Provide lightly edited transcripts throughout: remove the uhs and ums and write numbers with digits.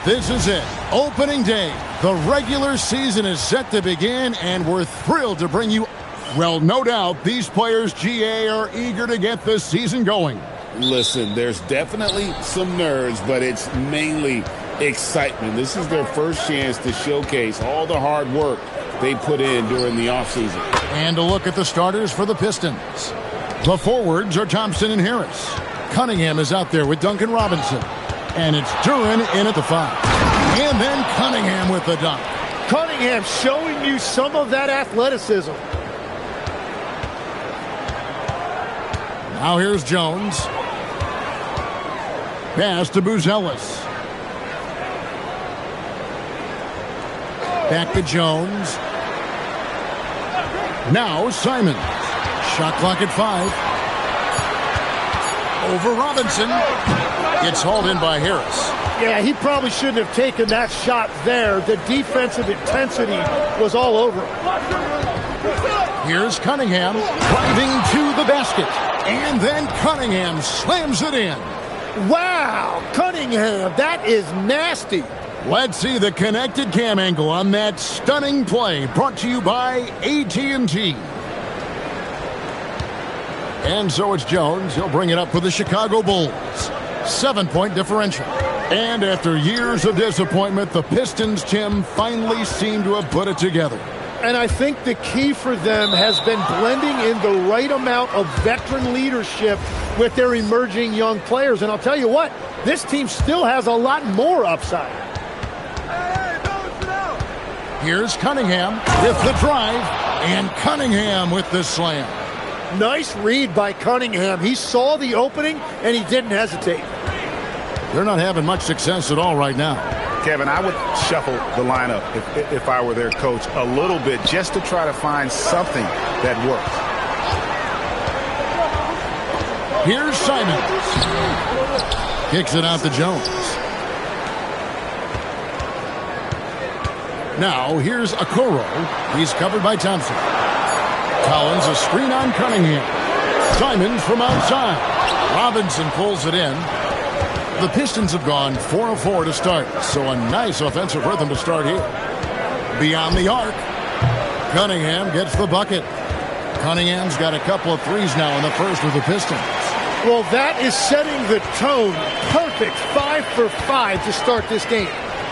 This is it. Opening day. The regular season is set to begin, and we're thrilled to bring you... Well, no doubt, these players, GA, are eager to get this season going. Listen, there's definitely some nerves, but it's mainly excitement. This is their first chance to showcase all the hard work they put in during the offseason. And a look at the starters for the Pistons. The forwards are Thompson and Harris. Cunningham is out there with Duncan Robinson. And it's Duren in at the 5. And then Cunningham with the dunk. Cunningham showing you some of that athleticism. Now here's Jones. Pass to Buzelis. Back to Jones. Now Simons. Shot clock at 5. Over Robinson. It's hauled in by Harris. Yeah, he probably shouldn't have taken that shot there. The defensive intensity was all over him. Here's Cunningham driving to the basket. And then Cunningham slams it in. Wow, Cunningham, that is nasty. Let's see the connected cam angle on that stunning play, brought to you by AT&T. And so it's Jones. He'll bring it up for the Chicago Bulls. 7-point differential. And after years of disappointment, the Pistons, Tim, finally seem to have put it together. And I think the key for them has been blending in the right amount of veteran leadership with their emerging young players. And I'll tell you what, this team still has a lot more upside. Here's Cunningham with the drive, and Cunningham with the slam. Nice read by Cunningham. He saw the opening, and he didn't hesitate. They're not having much success at all right now. Kevin, I would shuffle the lineup if I were their coach a little bit just to try to find something that works. Here's Simons. Kicks it out to Jones. Now here's Okoro. He's covered by Thompson. Collins a screen on Cunningham. Simons from outside. Robinson pulls it in. The Pistons have gone 4 of 4 to start, so a nice offensive rhythm to start here. Beyond the arc, Cunningham gets the bucket. Cunningham's got a couple of threes now in the first with the Pistons. Well, that is setting the tone. Perfect 5 for 5 to start this game.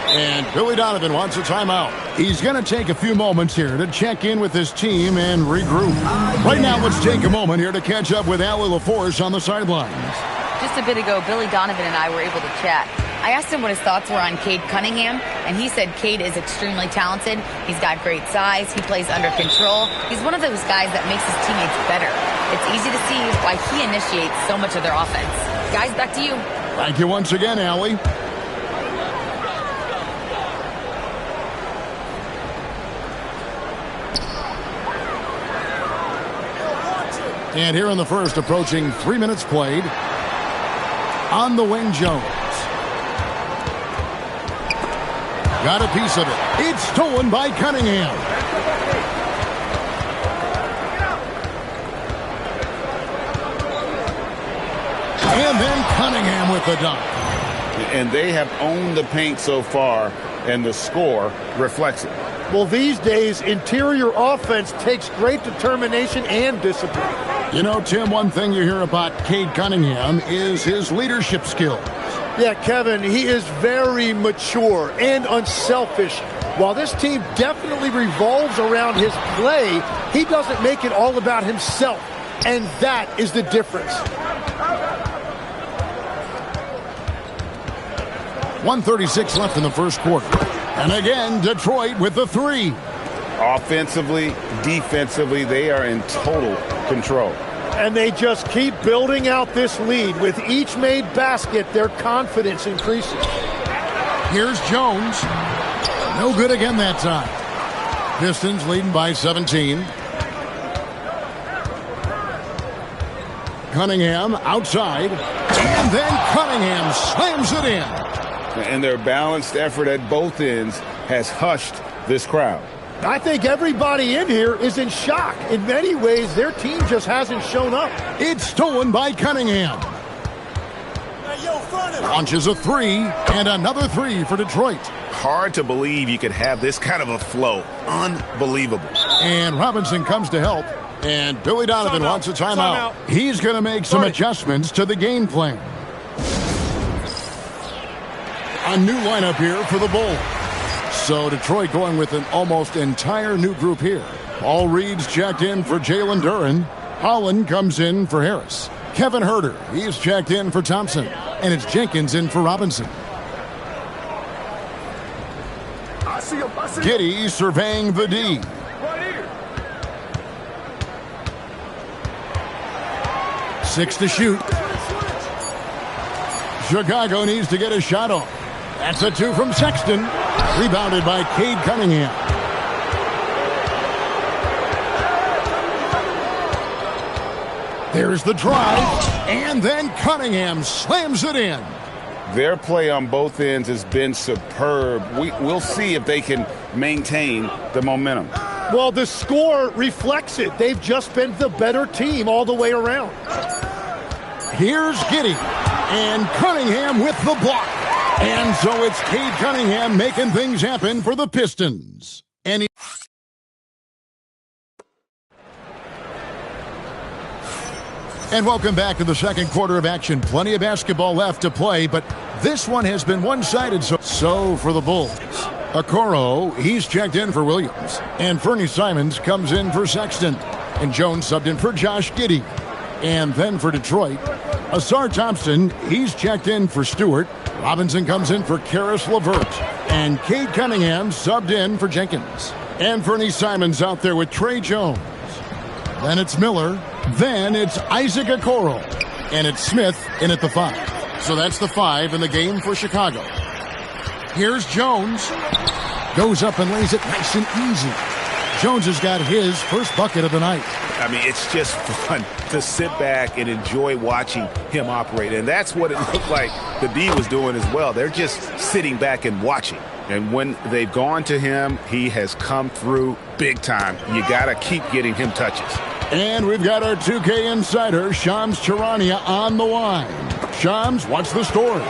And Billy Donovan wants a timeout. He's going to take a few moments here to check in with his team and regroup. Right now, let's take a moment here to catch up with Allie LaForce on the sidelines. Just a bit ago, Billy Donovan and I were able to chat. I asked him what his thoughts were on Cade Cunningham, and he said Cade is extremely talented. He's got great size. He plays under control. He's one of those guys that makes his teammates better. It's easy to see why he initiates so much of their offense. Guys, back to you. Thank you once again, Allie. And here in the first, approaching 3 minutes played. On the wing, Jones. Got a piece of it. It's stolen by Cunningham. And then Cunningham with the dunk. And they have owned the paint so far, and the score reflects it. Well, these days, interior offense takes great determination and discipline. You know, Tim, one thing you hear about Cade Cunningham is his leadership skills. Yeah, Kevin, he is very mature and unselfish. While this team definitely revolves around his play, he doesn't make it all about himself. And that is the difference. 1:36 left in the first quarter. And again, Detroit with the 3. Offensively, defensively, they are in total control. And they just keep building out this lead. With each made basket, their confidence increases. Here's Jones. No good again that time. Pistons leading by 17. Cunningham outside. And then Cunningham slams it in. And their balanced effort at both ends has hushed this crowd. I think everybody in here is in shock. In many ways, their team just hasn't shown up. It's stolen by Cunningham. Launches a three, and another three for Detroit. Hard to believe you could have this kind of a flow. Unbelievable. And Robinson comes to help. And Billy Donovan wants a timeout. He's going to make some adjustments to the game plan. A new lineup here for the Bulls. So Detroit going with an almost entire new group here. Paul Reed's checked in for Jalen Duren. Holland comes in for Harris. Kevin Huerter, he's checked in for Thompson. And it's Jenkins in for Robinson. Giddey surveying the D. Six to shoot. Chicago needs to get a shot off. That's a two from Sexton. Rebounded by Cade Cunningham. There's the drive. And then Cunningham slams it in. Their play on both ends has been superb. We'll see if they can maintain the momentum. Well, the score reflects it. They've just been the better team all the way around. Here's Giddey. And Cunningham with the block. And so it's Cade Cunningham making things happen for the Pistons. And welcome back to the second quarter of action. Plenty of basketball left to play, but this one has been one-sided. So for the Bulls, Okoro, he's checked in for Williams. And Fernie Simons comes in for Sexton. And Jones subbed in for Josh Giddey. And then for Detroit, Ausar Thompson, he's checked in for Stewart. Robinson comes in for Karis LeVert. And Cade Cunningham subbed in for Jenkins. And Fernie Simons out there with Trey Jones. Then it's Miller. Then it's Isaac Okoro. And it's Smith in at the 5. So that's the 5 in the game for Chicago. Here's Jones. Goes up and lays it nice and easy. Jones has got his first bucket of the night. I mean, it's just fun to sit back and enjoy watching him operate. And that's what it looked like the D was doing as well. They're just sitting back and watching. And when they've gone to him, he has come through big time. You got to keep getting him touches. And we've got our 2K insider, Shams Charania, on the line. Shams, what's the story?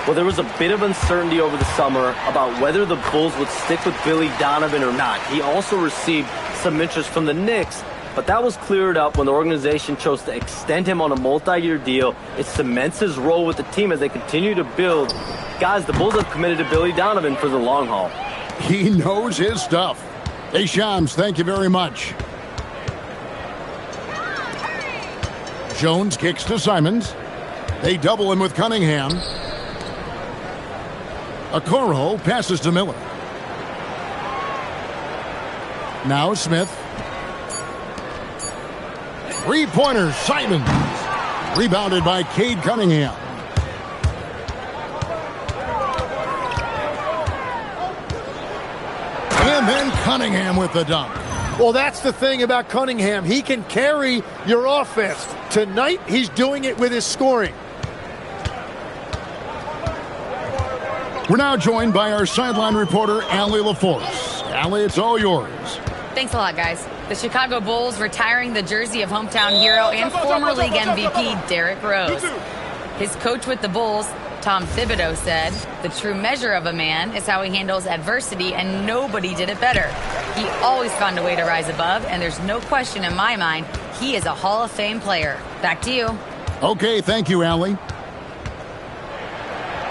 Well, there was a bit of uncertainty over the summer about whether the Bulls would stick with Billy Donovan or not. He also received some interest from the Knicks, but that was cleared up when the organization chose to extend him on a multi-year deal. It cements his role with the team as they continue to build. Guys, the Bulls have committed to Billy Donovan for the long haul. He knows his stuff. Hey, Shams, thank you very much. Jones kicks to Simons. They double him with Cunningham. Okoro passes to Miller. Now Smith. Three-pointer, Simons. Rebounded by Cade Cunningham. And then Cunningham with the dunk. Well, that's the thing about Cunningham. He can carry your offense. Tonight, he's doing it with his scoring. We're now joined by our sideline reporter, Allie LaForce. Allie, it's all yours. Thanks a lot, guys. The Chicago Bulls retiring the jersey of hometown hero and former league MVP Derrick Rose. His coach with the Bulls, Tom Thibodeau, said, "The true measure of a man is how he handles adversity, and nobody did it better. He always found a way to rise above, and there's no question in my mind he is a Hall of Fame player." Back to you. Okay, thank you, Allie.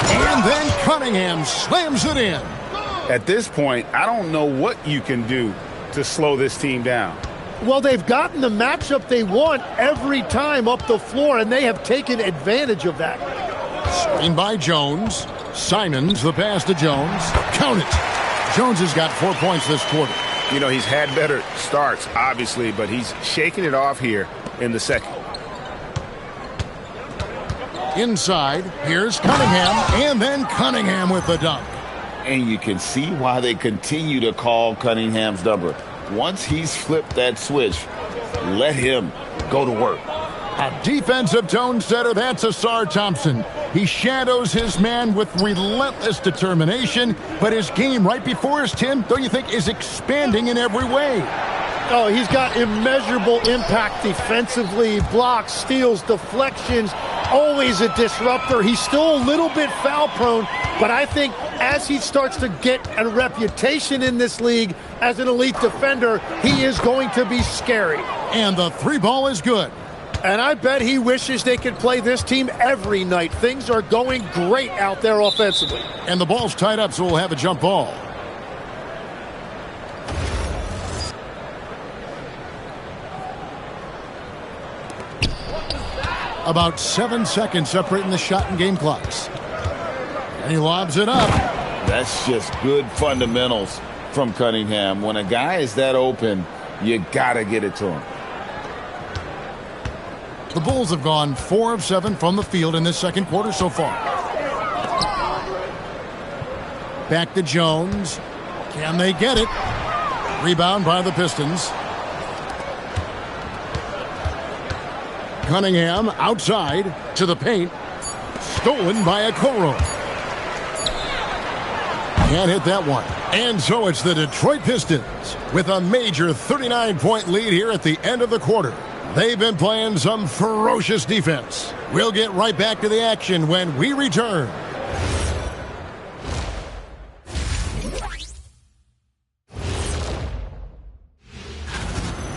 And then Cunningham slams it in. At this point, I don't know what you can do to slow this team down. Well, they've gotten the matchup they want every time up the floor, and they have taken advantage of that. Screen by Jones. Simons, the pass to Jones. Count it. Jones has got 4 points this quarter. You know, he's had better starts, obviously, but he's shaking it off here in the second. Inside, here's Cunningham, and then Cunningham with the dunk. And you can see why they continue to call Cunningham's number. Once he's flipped that switch, let him go to work. A defensive tone setter, that's Ausar Thompson. He shadows his man with relentless determination, but his game right before us, Tim, don't you think, is expanding in every way? Oh, he's got immeasurable impact defensively, blocks, steals, deflections. always a disruptor. He's still a little bit foul prone, but I think as he starts to get a reputation in this league as an elite defender, he is going to be scary. And the three ball is good. And I bet he wishes they could play this team every night. Things are going great out there offensively. And the ball's tied up, so we'll have a jump ball. About 7 seconds separating the shot and game clocks. And he lobs it up. That's just good fundamentals from Cunningham. When a guy is that open, you got to get it to him. The Bulls have gone 4 of 7 from the field in this second quarter so far. Back to Jones. Can they get it? Rebound by the Pistons. Cunningham outside to the paint. Stolen by Okoro. Can't hit that one. And so it's the Detroit Pistons with a major 39-point lead here at the end of the quarter. They've been playing some ferocious defense. We'll get right back to the action when we return.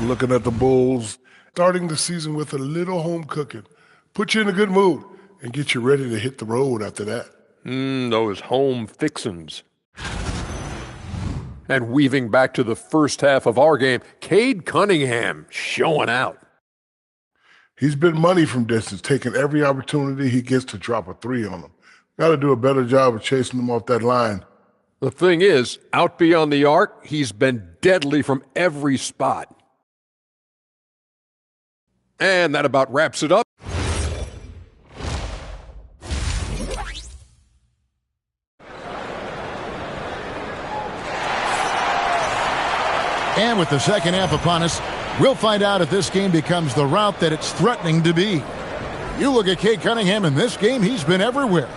Looking at the Bulls, starting the season with a little home cooking. Put you in a good mood and get you ready to hit the road after that. Those home fixins'. And weaving back to the first half of our game, Cade Cunningham showing out. He's been money from distance, taking every opportunity he gets to drop a three on them. Got to do a better job of chasing them off that line. The thing is, out beyond the arc, he's been deadly from every spot. And that about wraps it up. And with the second half upon us, we'll find out if this game becomes the route that it's threatening to be. You look at Cade Cunningham in this game, he's been everywhere.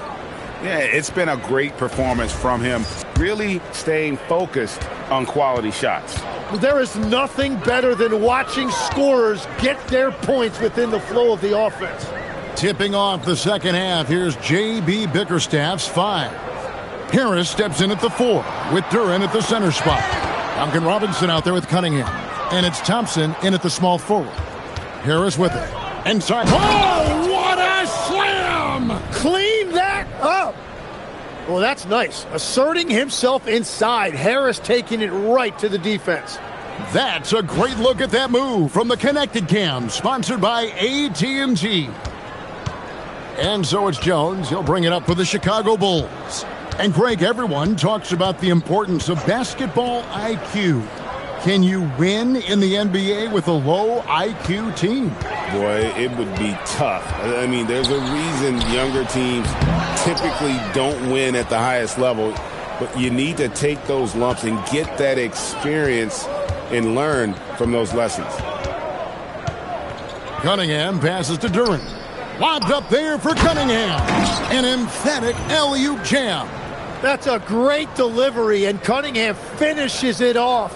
Yeah, it's been a great performance from him, really staying focused on quality shots. There is nothing better than watching scorers get their points within the flow of the offense. Tipping off the second half, here's J.B. Bickerstaff's 5. Harris steps in at the 4 with Duren at the center spot. Duncan Robinson out there with Cunningham. And it's Thompson in at the small forward. Harris with it. Inside. Oh, what a slam! Clean that up. Well, that's nice. Asserting himself inside. Harris taking it right to the defense. That's a great look at that move from the Connected Cam, sponsored by AT&T. And so it's Jones. He'll bring it up for the Chicago Bulls. And Greg, everyone talks about the importance of basketball IQ. Can you win in the NBA with a low IQ team? Boy, it would be tough. I mean, there's a reason younger teams typically don't win at the highest level, but you need to take those lumps and get that experience and learn from those lessons. Cunningham passes to Duren. Lobbed up there for Cunningham. An emphatic alley-oop jam. That's a great delivery, and Cunningham finishes it off.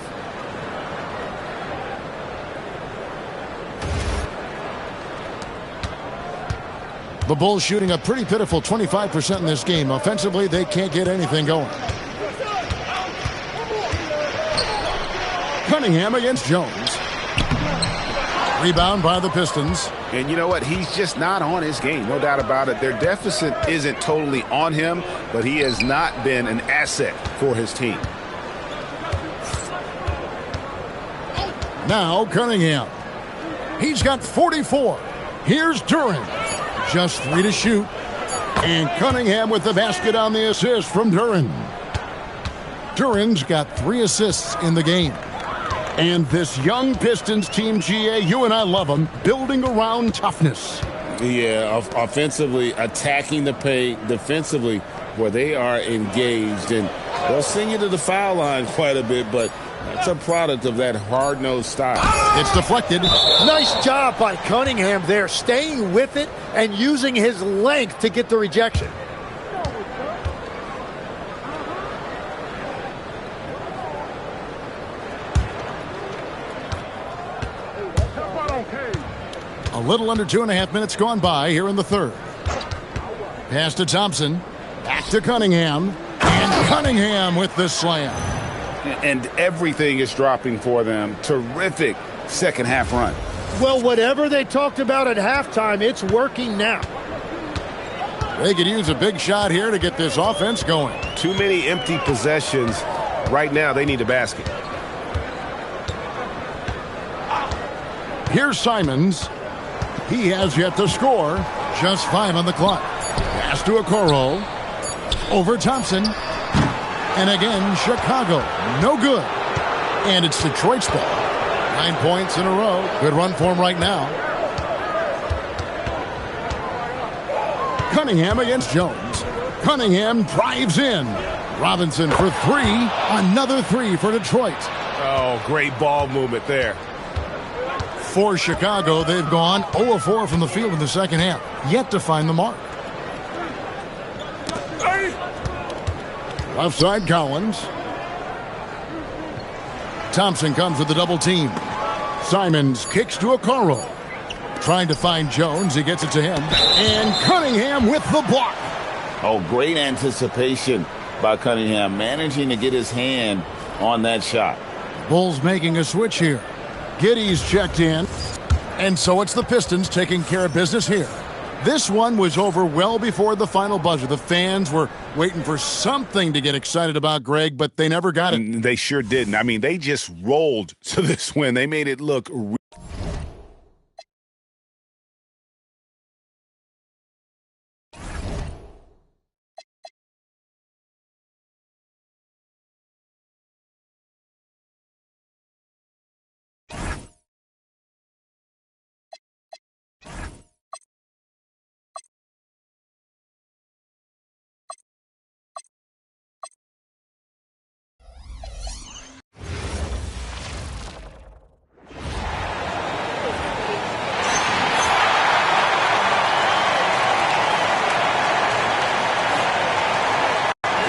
The Bulls shooting a pretty pitiful 25% in this game. Offensively, they can't get anything going. Cunningham against Jones. Rebound by the Pistons. And you know what? He's just not on his game, no doubt about it. Their deficit isn't totally on him, but he has not been an asset for his team. Now Cunningham. He's got 44. Here's Duren. Just 3 to shoot. And Cunningham with the basket on the assist from Duren. Duren's got 3 assists in the game. And this young Pistons team, GA, you and I love them, building around toughness. Yeah, offensively, attacking the paint, defensively, where they are engaged. And they'll send you to the foul line quite a bit, but that's a product of that hard-nosed style. It's deflected. Nice job by Cunningham there, staying with it and using his length to get the rejection. A little under 2.5 minutes gone by here in the third. Pass to Thompson. Back to Cunningham. And Cunningham with the slam. And everything is dropping for them. Terrific second half run. Well, whatever they talked about at halftime, it's working now. They could use a big shot here to get this offense going. Too many empty possessions. Right now, they need a basket. Here's Simons. He has yet to score. Just 5 on the clock. Pass to Okoro. Over Thompson. And again, Chicago. No good. And it's Detroit's ball. 9 points in a row. Good run for him right now. Cunningham against Jones. Cunningham drives in. Robinson for 3. Another 3 for Detroit. Oh, great ball movement there. For Chicago, they've gone 0 of 4 from the field in the second half. Yet to find the mark. Left side, Collins. Thompson comes with the double team. Simons kicks to Okoro. Trying to find Jones. He gets it to him. And Cunningham with the block. Oh, great anticipation by Cunningham, managing to get his hand on that shot. Bulls making a switch here. Giddey's checked in. And so it's the Pistons taking care of business here. This one was over well before the final buzzer. The fans were waiting for something to get excited about, Greg, but they never got it. They sure didn't. I mean, they just rolled to this win. They made it look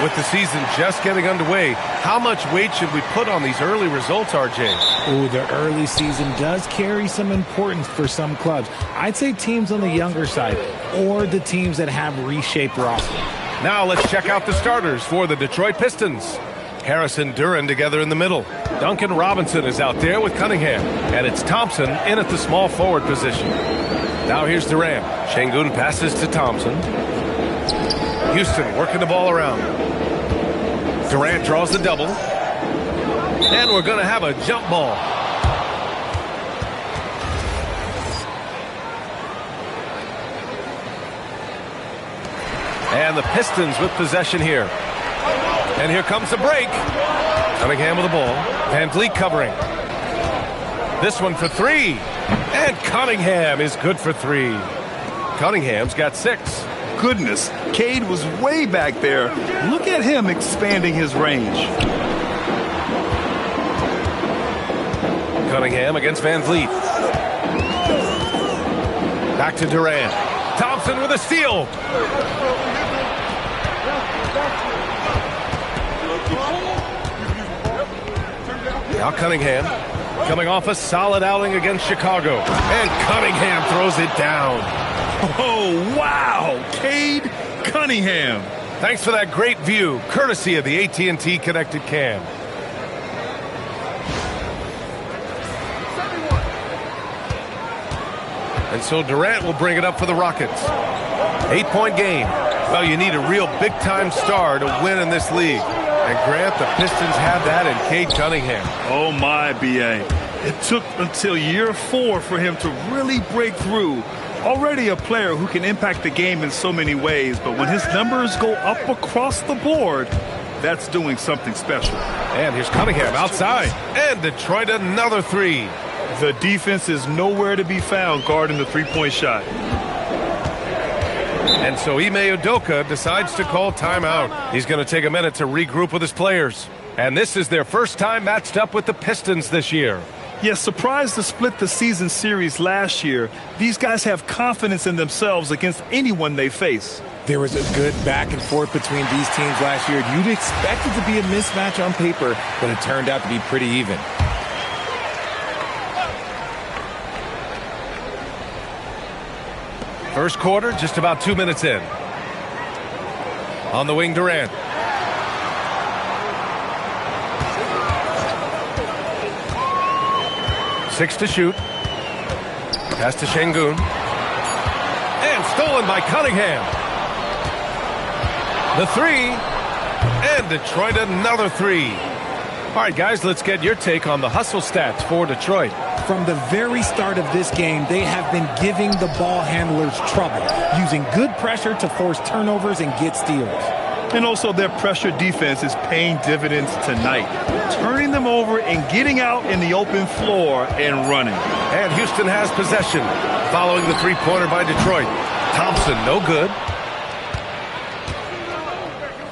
With the season just getting underway, how much weight should we put on these early results, RJ? Oh, the early season does carry some importance for some clubs. I'd say teams on the younger side or the teams that have reshaped rosters. Now let's check out the starters for the Detroit Pistons. Harrison Duran together in the middle. Duncan Robinson is out there with Cunningham. And it's Thompson in at the small forward position. Now here's Duran. Şengün passes to Thompson. Houston working the ball around. Durant draws the double. And we're going to have a jump ball. And the Pistons with possession here. And here comes the break. Cunningham with the ball. Van Vliet covering. This one for 3. And Cunningham is good for 3. Cunningham's got 6. Goodness, Cade was way back there. Look at him expanding his range. Cunningham against Van Vliet. Back to Durant. Thompson with a steal. Now Cunningham coming off a solid outing against Chicago. And Cunningham throws it down. Oh, wow! Cade Cunningham. Thanks for that great view, courtesy of the AT&T Connected Cam. And so Durant will bring it up for the Rockets. 8-point game. Well, you need a real big-time star to win in this league. And Grant, the Pistons have that in Cade Cunningham. Oh, my, B.A. It took until year 4 for him to really break through. Already a player who can impact the game in so many ways, but when his numbers go up across the board, that's doing something special. And here's Cunningham outside. And Detroit another 3. The defense is nowhere to be found guarding the three-point shot. And so Ime Udoka decides to call timeout. He's going to take a minute to regroup with his players. And this is their first time matched up with the Pistons this year. Yes, surprised to split the season series last year. These guys have confidence in themselves against anyone they face. There was a good back and forth between these teams last year. You'd expect it to be a mismatch on paper, but it turned out to be pretty even. First quarter, just about 2 minutes in. On the wing, Durant. Six to shoot. Pass to Şengün. And stolen by Cunningham. The three. And Detroit another three. All right, guys, let's get your take on the hustle stats for Detroit. From the very start of this game, they have been giving the ball handlers trouble, using good pressure to force turnovers and get steals. And also their pressure defense is paying dividends tonight, turning them over and getting out in the open floor and running. And Houston has possession following the three-pointer by Detroit. Thompson, no good.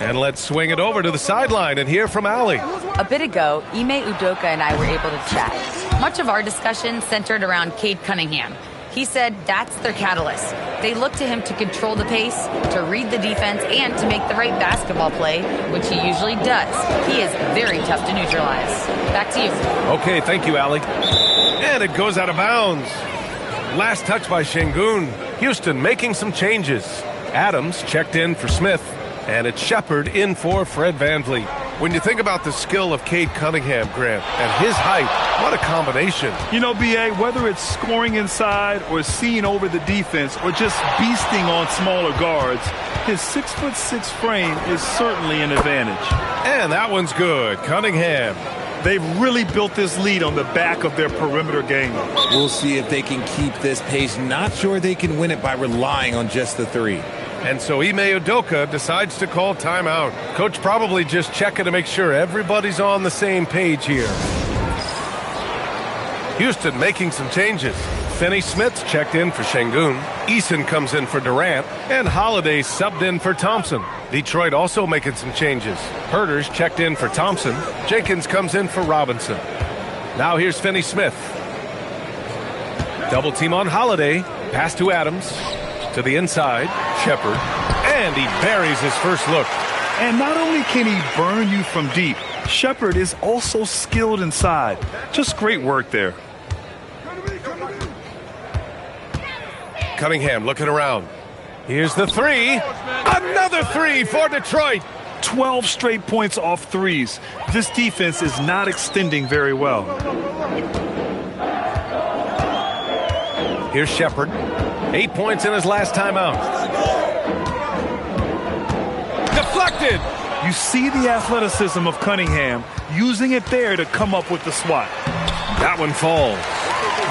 And let's swing it over to the sideline and hear from Allie. A bit ago, Ime Udoka and I were able to chat. Much of our discussion centered around Cade Cunningham. He said that's their catalyst. They look to him to control the pace, to read the defense, and to make the right basketball play, which he usually does. He is very tough to neutralize. Back to you. Okay, thank you, Allie. And it goes out of bounds. Last touch by Şengün. Houston making some changes. Adams checked in for Smith, and it's Shepherd in for Fred VanVleet. When you think about the skill of Cade Cunningham, Grant, and his height, what a combination. You know, B.A., whether it's scoring inside or seeing over the defense or just beasting on smaller guards, his 6'6" frame is certainly an advantage. And that one's good. Cunningham. They've really built this lead on the back of their perimeter game. We'll see if they can keep this pace. Not sure they can win it by relying on just the three. And so Ime Udoka decides to call timeout. Coach probably just checking to make sure everybody's on the same page here. Houston making some changes. Finney Smith checked in for Şengün. Eason comes in for Durant. And Holiday subbed in for Thompson. Detroit also making some changes. Herter's checked in for Thompson. Jenkins comes in for Robinson. Now here's Finney Smith. Double team on Holiday. Pass to Adams. To the inside, Shepherd, and he buries his first look. And not only can he burn you from deep, Shepherd is also skilled inside. Just great work there. Cunningham looking around. Here's the three. Another three for Detroit. 12 straight points off threes. This defense is not extending very well. Here's Shepherd. 8 points in his last timeout. Deflected. You see the athleticism of Cunningham, using it there to come up with the swat. That one falls.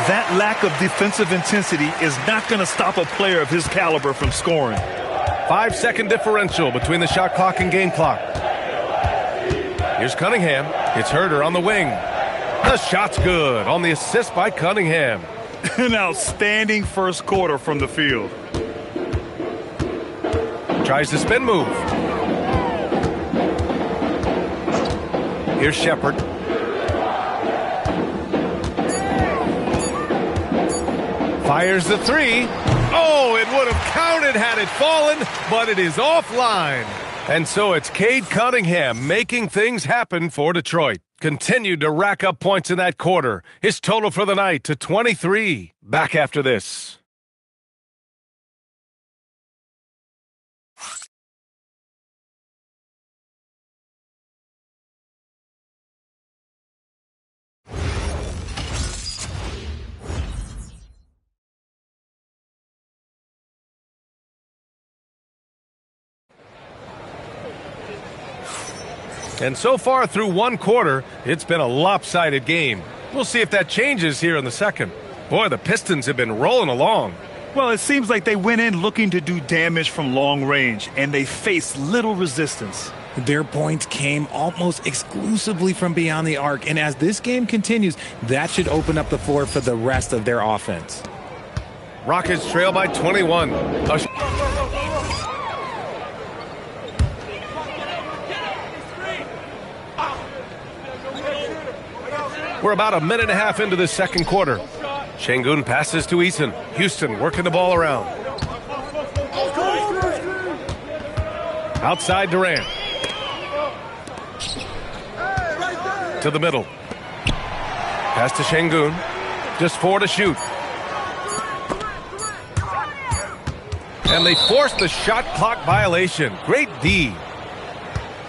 That lack of defensive intensity is not going to stop a player of his caliber from scoring. 5-second differential between the shot clock and game clock. Here's Cunningham. It's Herter on the wing. The shot's good on the assist by Cunningham. An outstanding first quarter from the field. Tries the spin move. Here's Shepherd. Fires the three. Oh, it would have counted had it fallen, but it is offline. And so it's Cade Cunningham making things happen for Detroit. Continued to rack up points in that quarter. His total for the night to 23. Back after this. And so far through one quarter, it's been a lopsided game. We'll see if that changes here in the second. Boy, the Pistons have been rolling along. Well, it seems like they went in looking to do damage from long range, and they faced little resistance. Their points came almost exclusively from beyond the arc, and as this game continues, that should open up the floor for the rest of their offense. Rockets trail by 21. We're about a minute and a half into the second quarter. Şengün passes to Eason. Houston working the ball around. Outside Durant. To the middle. Pass to Şengün. Just 4 to shoot. And they forced the shot clock violation. Great D.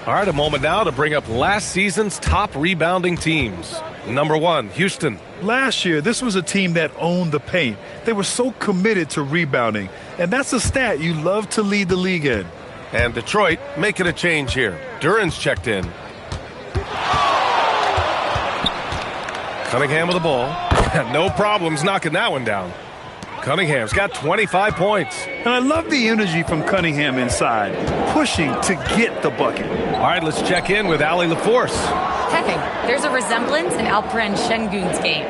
All right, a moment now to bring up last season's top rebounding teams. Number 1, Houston. Last year, this was a team that owned the paint. They were so committed to rebounding, and that's a stat you love to lead the league in. And Detroit making a change here. Duren's checked in. Cunningham with the ball. No problems knocking that one down. Cunningham's got 25 points. And I love the energy from Cunningham inside, pushing to get the bucket. All right, let's check in with Allie LaForce. Hey, there's a resemblance in Alperen Şengün's game.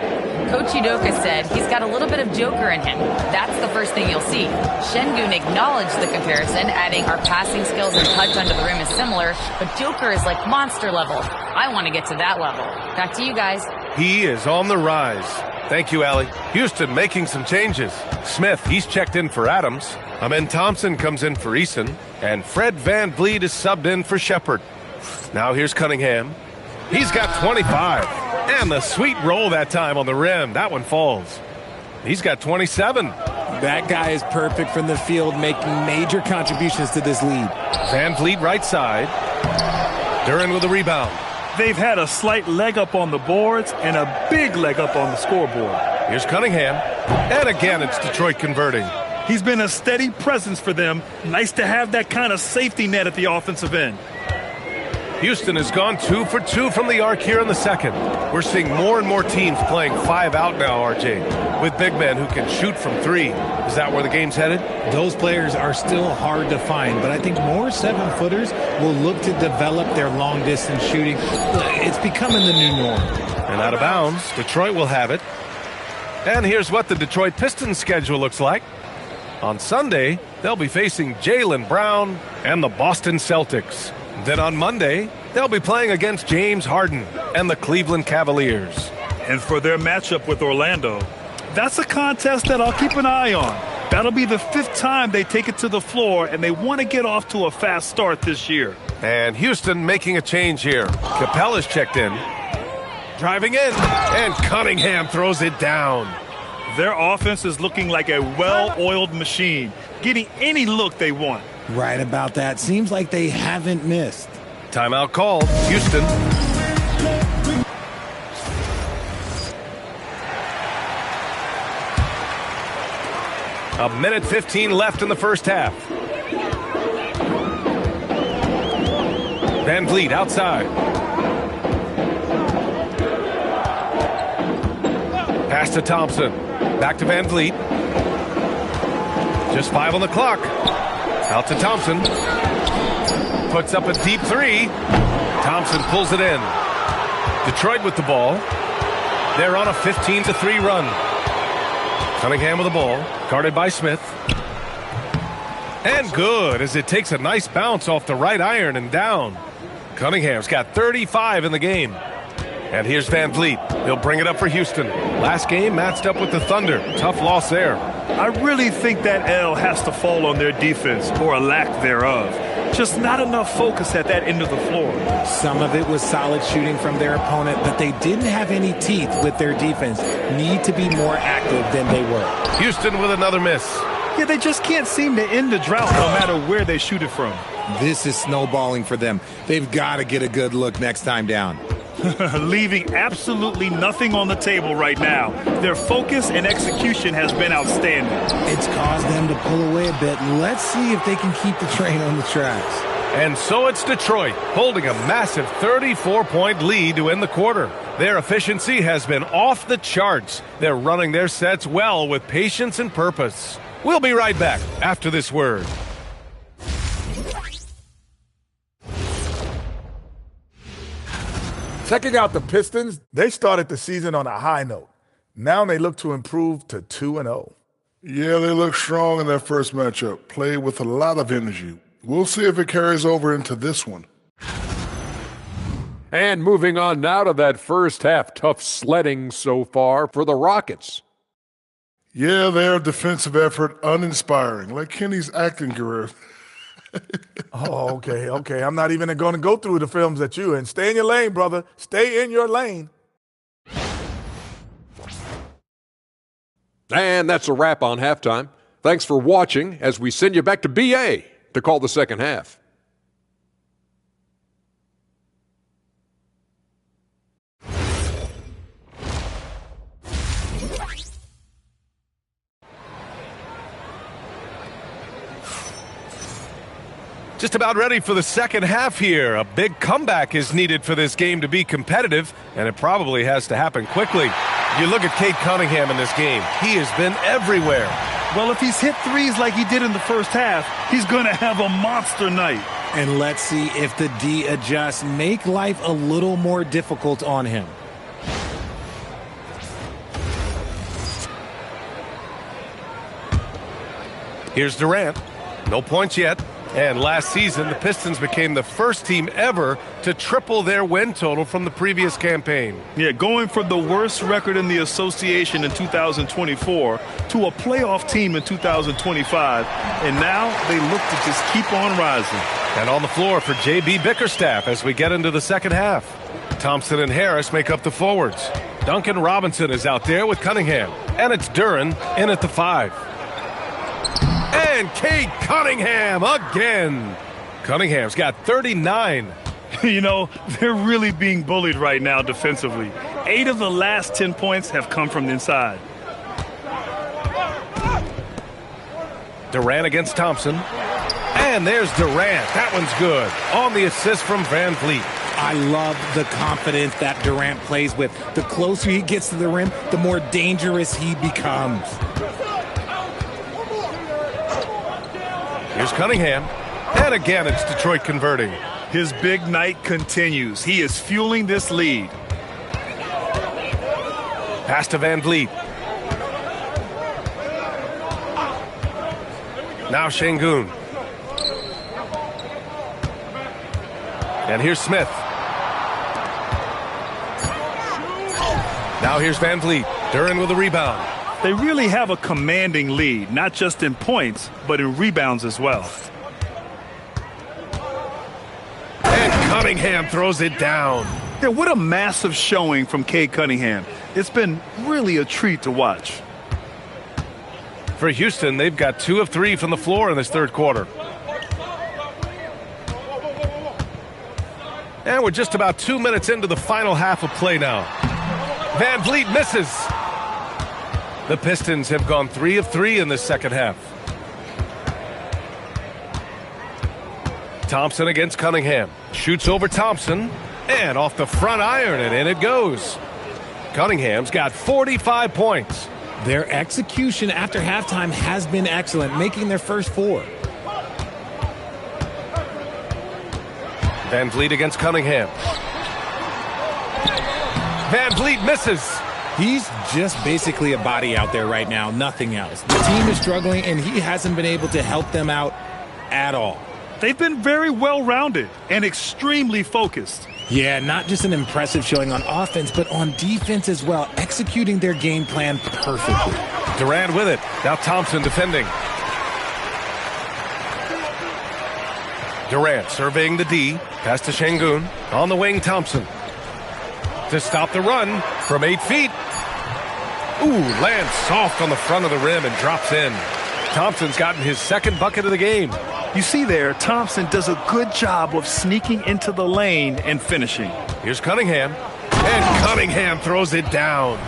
Coach Udoka said he's got a little bit of Joker in him. That's the first thing you'll see. Şengün acknowledged the comparison, adding our passing skills and touch under the rim is similar, but Joker is like monster level. I want to get to that level. Back to you guys. He is on the rise. Thank you, Allie. Houston making some changes. Smith, he's checked in for Adams. Amen Thompson comes in for Eason. And Fred VanVleet is subbed in for Shepard. Now here's Cunningham. He's got 25. And the sweet roll that time on the rim. That one falls. He's got 27. That guy is perfect from the field, making major contributions to this lead. VanVleet right side. Duren with the rebound. They've had a slight leg up on the boards and a big leg up on the scoreboard. Here's Cunningham. And again, it's Detroit converting. He's been a steady presence for them. Nice to have that kind of safety net at the offensive end. Houston has gone 2 for 2 from the arc here in the second. We're seeing more and more teams playing 5 out now, RJ, with big men who can shoot from 3. Is that where the game's headed? Those players are still hard to find, but I think more 7-footers will look to develop their long-distance shooting. It's becoming the new norm. And out of bounds, Detroit will have it. And here's what the Detroit Pistons schedule looks like. On Sunday, they'll be facing Jaylen Brown and the Boston Celtics. Then on Monday, they'll be playing against James Harden and the Cleveland Cavaliers. And for their matchup with Orlando, that's a contest that I'll keep an eye on. That'll be the 5th time they take it to the floor, and they want to get off to a fast start this year. And Houston making a change here. Capella's checked in. Driving in, and Cunningham throws it down. Their offense is looking like a well-oiled machine, getting any look they want. Right about that. Seems like they haven't missed. Timeout called. Houston. A minute 15 left in the first half. VanVleet outside. Pass to Thompson. Back to VanVleet. Just 5 on the clock. Out to Thompson. Puts up a deep 3. Thompson pulls it in. Detroit with the ball. They're on a 15-3 run. Cunningham with the ball. Guarded by Smith. And good as it takes a nice bounce off the right iron and down. Cunningham's got 35 in the game. And here's VanVleet. He'll bring it up for Houston. Last game matched up with the Thunder. Tough loss there. I really think that L has to fall on their defense, or a lack thereof. Just not enough focus at that end of the floor. Some of it was solid shooting from their opponent, but they didn't have any teeth with their defense. Need to be more active than they were. Houston with another miss. Yeah, they just can't seem to end the drought no matter where they shoot it from. This is snowballing for them. They've got to get a good look next time down. Leaving absolutely nothing on the table right now. Their focus and execution has been outstanding. It's caused them to pull away a bit. Let's see if they can keep the train on the tracks. And so it's Detroit holding a massive 34-point lead to end the quarter. Their efficiency has been off the charts. They're running their sets well with patience and purpose. We'll be right back after this word. Checking out the Pistons, they started the season on a high note. Now they look to improve to 2-0. Yeah, they look strong in their first matchup. Played with a lot of energy. We'll see if it carries over into this one. And moving on now to that first half, tough sledding so far for the Rockets. Yeah, their defensive effort uninspiring, like Kenny's acting career. Oh, okay. I'm not even going to go through the films that you in. Stay in your lane, brother. Stay in your lane. And that's a wrap on halftime. Thanks for watching as we send you back to BA to call the second half. Just about ready for the second half here. A big comeback is needed for this game to be competitive, and it probably has to happen quickly. You look at Cade Cunningham in this game. He has been everywhere. Well, if he's hit threes like he did in the first half, he's going to have a monster night. And let's see if the D adjusts, make life a little more difficult on him. Here's Durant. No points yet. And last season, the Pistons became the first team ever to triple their win total from the previous campaign. Yeah, going from the worst record in the association in 2024 to a playoff team in 2025. And now they look to just keep on rising. And on the floor for J.B. Bickerstaff as we get into the second half. Thompson and Harris make up the forwards. Duncan Robinson is out there with Cunningham. And it's Duren in at the 5. And Cade Cunningham again. Cunningham's got 39. You know, they're really being bullied right now defensively. 8 of the last 10 points have come from the inside. Durant against Thompson. And there's Durant. That one's good. On the assist from Van Vliet. I love the confidence that Durant plays with. The closer he gets to the rim, the more dangerous he becomes. Here's Cunningham. And again, it's Detroit converting. His big night continues. He is fueling this lead. Pass to Van Vliet. Now Şengün. And here's Smith. Now here's Van Vliet. Duren with a rebound. They really have a commanding lead, not just in points, but in rebounds as well. And Cunningham throws it down. Yeah, what a massive showing from Cade Cunningham. It's been really a treat to watch. For Houston, they've got 2 of 3 from the floor in this third quarter. And we're just about 2 minutes into the final half of play now. Van Vliet misses. The Pistons have gone 3 of 3 in this second half. Thompson against Cunningham. Shoots over Thompson. And off the front iron, and in it goes. Cunningham's got 45 points. Their execution after halftime has been excellent, making their first 4. Van Vliet against Cunningham. Van Vliet misses. He's just basically a body out there right now, nothing else. The team is struggling, and he hasn't been able to help them out at all. They've been very well-rounded and extremely focused. Yeah, not just an impressive showing on offense, but on defense as well, executing their game plan perfectly. Durant with it. Now Thompson defending. Durant surveying the D. Pass to Şengün. On the wing, Thompson. To stop the run from 8 feet. Ooh, lands soft on the front of the rim and drops in. Thompson's gotten his second bucket of the game. You see there, Thompson does a good job of sneaking into the lane and finishing. Here's Cunningham. And Cunningham throws it down.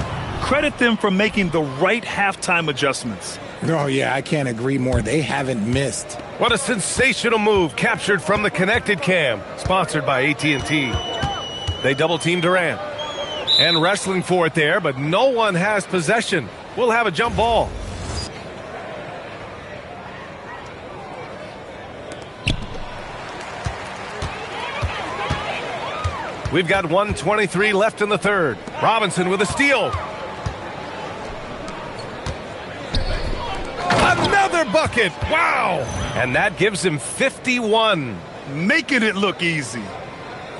Credit them for making the right halftime adjustments. Oh, yeah, I can't agree more. They haven't missed. What a sensational move captured from the Connected Cam, sponsored by AT&T. They double-team Durant. And wrestling for it there, but no one has possession. We'll have a jump ball. We've got 1:23 left in the third. Robinson with a steal. Another bucket. Wow. And that gives him 51. Making it look easy.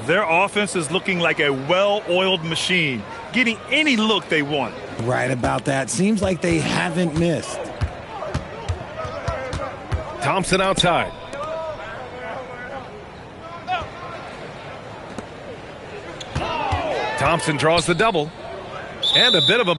Their offense is looking like a well-oiled machine, getting any look they want. Right about that. Seems like they haven't missed. Thompson outside. Thompson draws the double. And a bit of a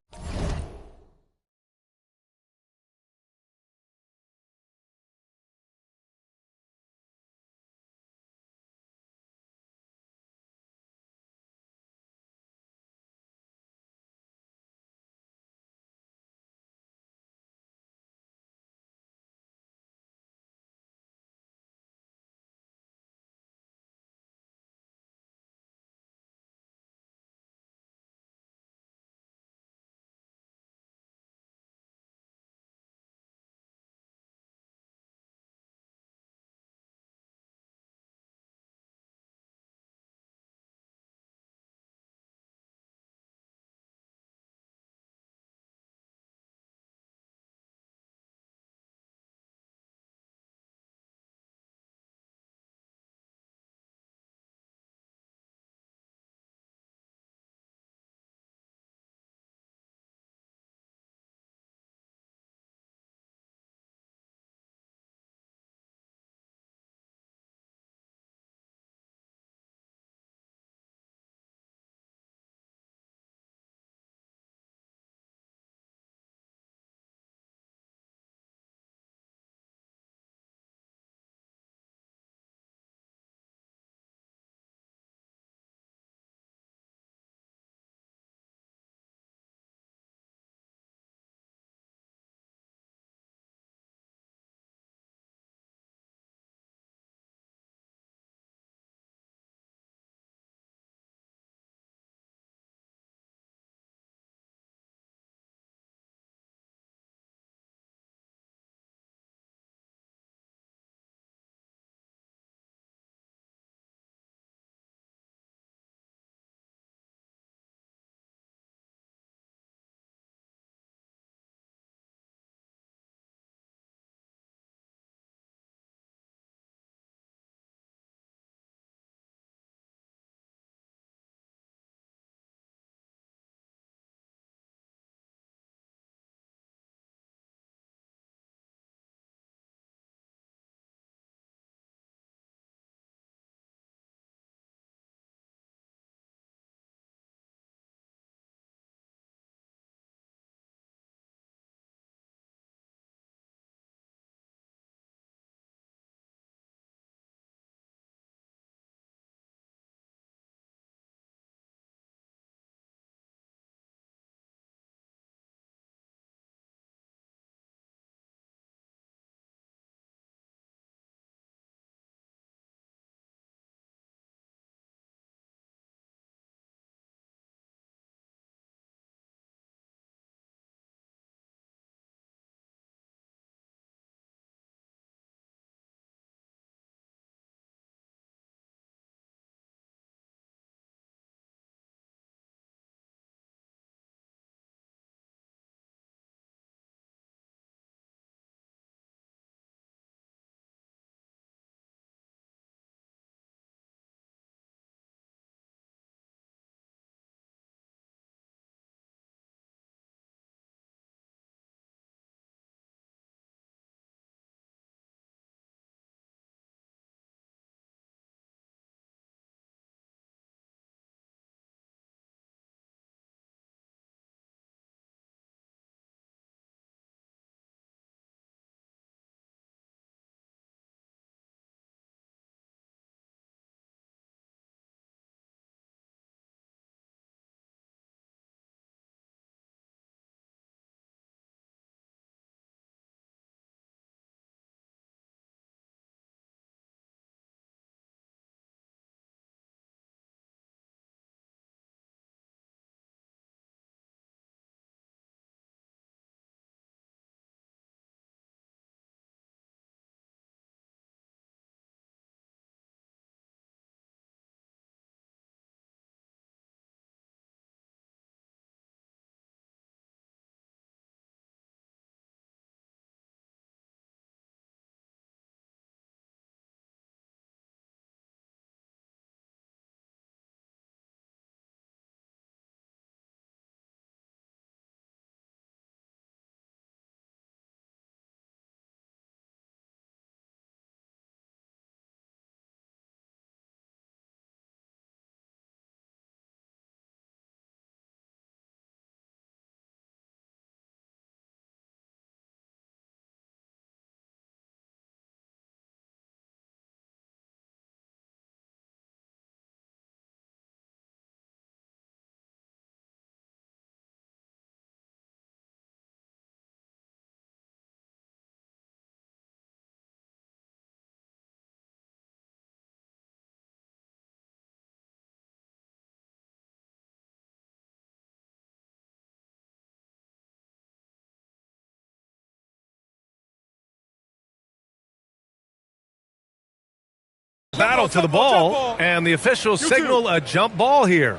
Battle to the ball, and the officials signal a jump ball here.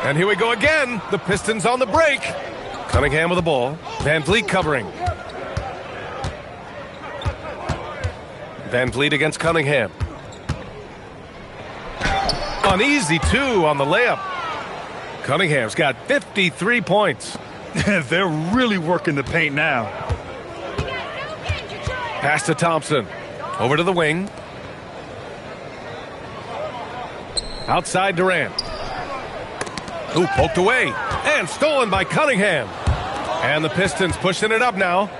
And here we go again. The Pistons on the break. Cunningham with the ball. Van Vliet covering. Van Vliet against Cunningham. An easy 2 on the layup. Cunningham's got 53 points. They're really working the paint now. Pass to Thompson. Over to the wing. Outside Durant. Who poked away. And stolen by Cunningham. And the Pistons pushing it up now.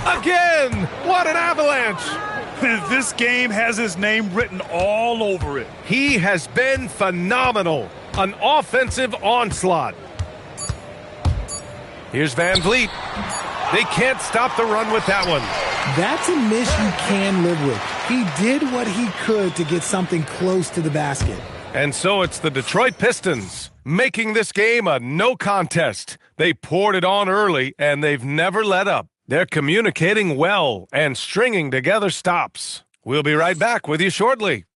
Again! What an avalanche! This game has his name written all over it. He has been phenomenal. An offensive onslaught. Here's Van Vliet. They can't stop the run with that one. That's a miss you can live with. He did what he could to get something close to the basket. And so it's the Detroit Pistons making this game a no contest. They poured it on early, and they've never let up. They're communicating well and stringing together stops. We'll be right back with you shortly.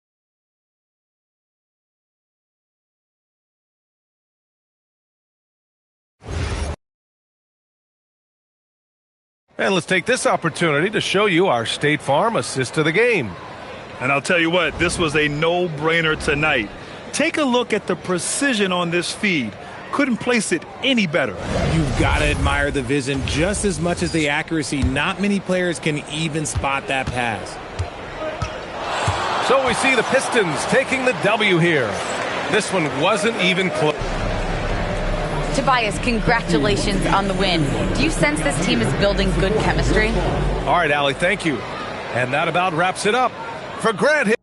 And let's take this opportunity to show you our State Farm assist to the game. And I'll tell you what, this was a no-brainer tonight. Take a look at the precision on this feed. Couldn't place it any better. You've got to admire the vision just as much as the accuracy. Not many players can even spot that pass. So we see the Pistons taking the W here. This one wasn't even close. Tobias, congratulations on the win. Do you sense this team is building good chemistry? All right, Allie, thank you. And that about wraps it up. For Grant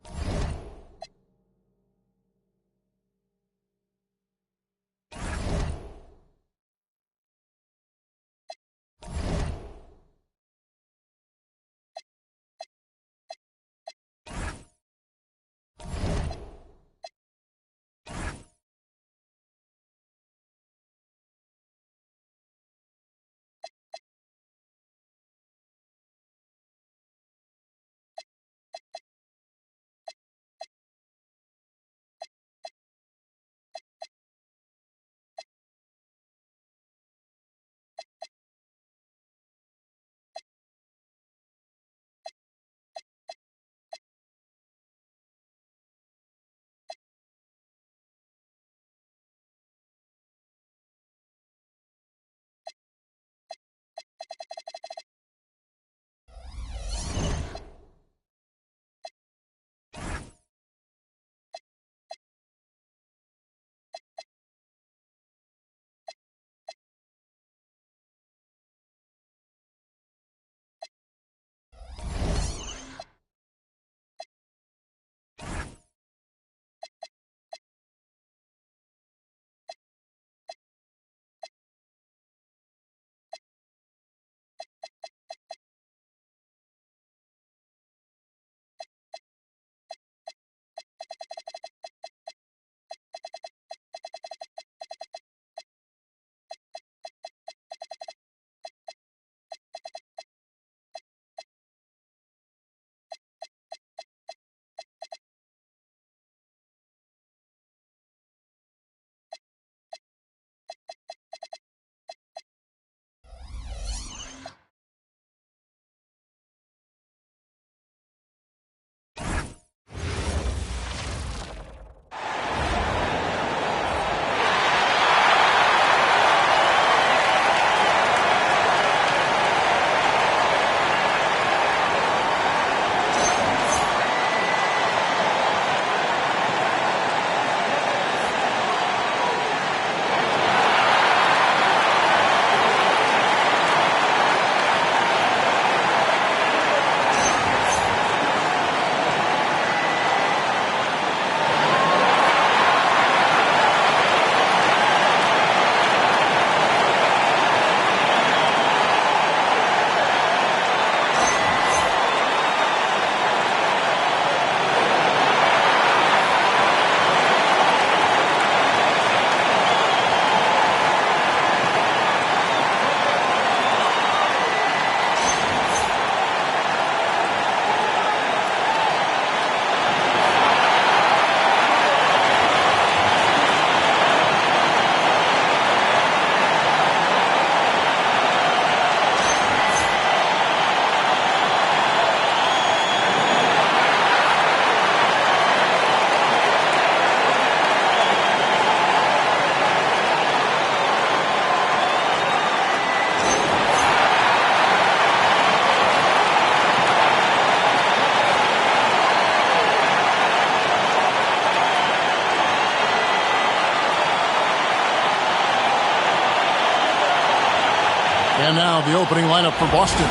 now the opening lineup for Boston.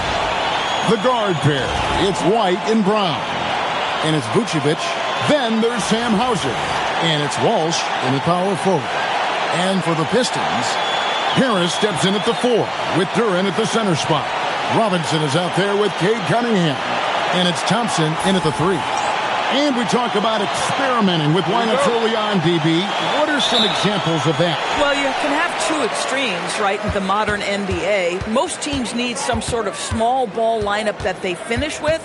The guard pair, it's White and Brown. And it's Vucevic. Then there's Sam Hauser. And it's Walsh in the power forward. And for the Pistons, Harris steps in at the 4 with Duren at the center spot. Robinson is out there with Cade Cunningham. And it's Thompson in at the 3. And we talk about experimenting with lineups early on, DB. What are some examples of that? Well, you can have two extremes, right, in the modern NBA. Most teams need some sort of small ball lineup that they finish with.